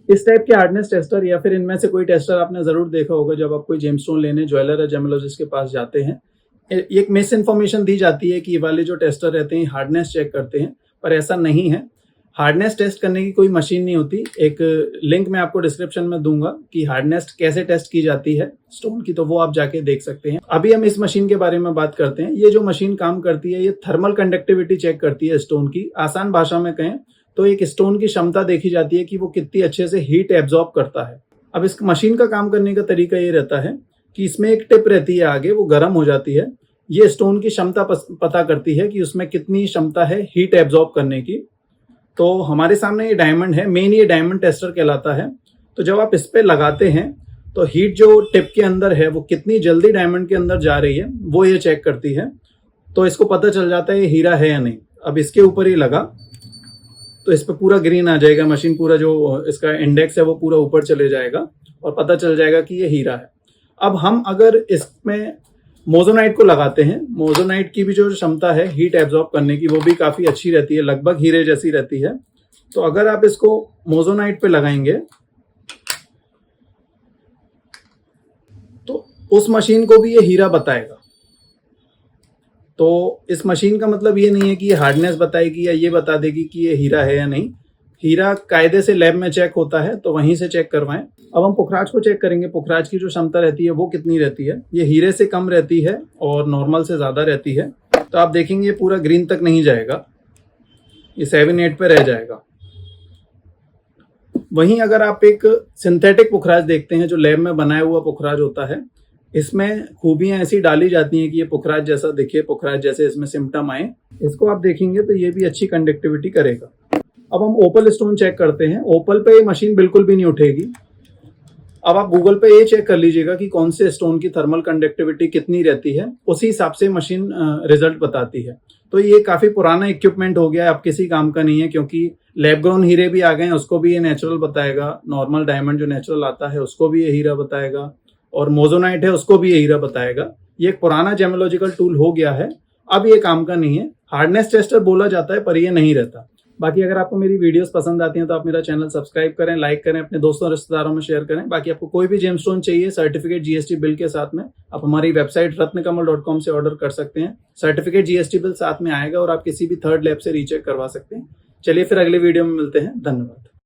इस टाइप के hardness tester या फिर इनमें से कोई टेस्टर आपने जरूर देखा होगा जब आप कोई जेमस्टोन लेने ज्वेलर या जेमोलॉजिस्ट के पास जाते हैं। एक मिस इन्फॉर्मेशन दी जाती है कि ये वाले जो टेस्टर रहते हैं हार्डनेस चेक करते हैं, पर ऐसा नहीं है। हार्डनेस टेस्ट करने की कोई मशीन नहीं होती। एक लिंक मैं आपको डिस्क्रिप्शन में दूंगा कि हार्डनेस कैसे टेस्ट की जाती है स्टोन की, तो वो आप जाके देख सकते हैं। अभी हम इस मशीन के बारे में बात करते हैं। ये जो मशीन काम करती है ये थर्मल कंडक्टिविटी चेक करती है स्टोन की। आसान भाषा में कहें तो एक स्टोन की क्षमता देखी जाती है कि वो कितनी अच्छे से हीट एब्जॉर्ब करता है। अब इस मशीन का काम करने का तरीका ये रहता है कि इसमें एक टिप रहती है आगे, वो गर्म हो जाती है। ये स्टोन की क्षमता पता करती है कि उसमें कितनी क्षमता है हीट एब्जॉर्ब करने की। तो हमारे सामने ये डायमंड है, मेन ये डायमंड टेस्टर कहलाता है। तो जब आप इस पे लगाते हैं तो हीट जो टिप के अंदर है वो कितनी जल्दी डायमंड के अंदर जा रही है वो ये चेक करती है। तो इसको पता चल जाता है ये हीरा है या नहीं। अब इसके ऊपर ही लगा तो इस पे पूरा ग्रीन आ जाएगा, मशीन पूरा जो इसका इंडेक्स है वो पूरा ऊपर चले जाएगा और पता चल जाएगा कि ये हीरा है। अब हम अगर इसमें मोजोनाइट को लगाते हैं, मोजोनाइट की भी जो क्षमता है हीट एब्जॉर्ब करने की वो भी काफी अच्छी रहती है, लगभग हीरे जैसी रहती है। तो अगर आप इसको मोजोनाइट पे लगाएंगे तो उस मशीन को भी ये हीरा बताएगा। तो इस मशीन का मतलब ये नहीं है कि ये हार्डनेस बताएगी या ये बता देगी कि ये हीरा है या नहीं। हीरा कायदे से लैब में चेक होता है, तो वहीं से चेक करवाएं। अब हम पुखराज को चेक करेंगे। पुखराज की जो क्षमता रहती है वो कितनी रहती है। ये हीरे से कम रहती है और नॉर्मल से ज्यादा रहती है। तो आप देखेंगे ये पूरा ग्रीन तक नहीं जाएगा, ये 7-8 पे रह जाएगा। वहीं अगर आप एक सिंथेटिक पुखराज देखते हैं जो लैब में बनाया हुआ पुखराज होता है, इसमें खूबियां ऐसी डाली जाती हैं कि ये पुखराज जैसा दिखे, पुखराज जैसे इसमें सिम्टम आए। इसको आप देखेंगे तो ये भी अच्छी कंडक्टिविटी करेगा। अब हम ओपल स्टोन चेक करते हैं। ओपल पे ये मशीन बिल्कुल भी नहीं उठेगी। अब आप गूगल पे ये चेक कर लीजिएगा कि कौन से स्टोन की थर्मल कंडक्टिविटी कितनी रहती है, उसी हिसाब से मशीन रिजल्ट बताती है। तो ये काफी पुराना इक्विपमेंट हो गया है, अब किसी काम का नहीं है, क्योंकि लैब ग्रोन हीरे भी आ गए हैं, उसको भी ये नेचुरल बताएगा। नॉर्मल डायमंड जो नेचुरल आता है उसको भी ये हीरा बताएगा, और मोजोनाइट है उसको भी ये हीरा बताएगा। ये एक पुराना जेमोलॉजिकल टूल हो गया है, अब ये काम का नहीं है। हार्डनेस टेस्टर बोला जाता है पर ये नहीं रहता। बाकी अगर आपको मेरी वीडियोस पसंद आती हैं तो आप मेरा चैनल सब्सक्राइब करें, लाइक करें, अपने दोस्तों रिश्तेदारों में शेयर करें। बाकी आपको कोई भी जेमस्टोन चाहिए सर्टिफिकेट जीएसटी बिल के साथ में, आप हमारी वेबसाइट रत्नकमल.com से ऑर्डर कर सकते हैं। सर्टिफिकेट जीएसटी बिल साथ में आएगा और आप किसी भी थर्ड लैब से रीचेक करवा सकते हैं। चलिए फिर अगले वीडियो में मिलते हैं। धन्यवाद।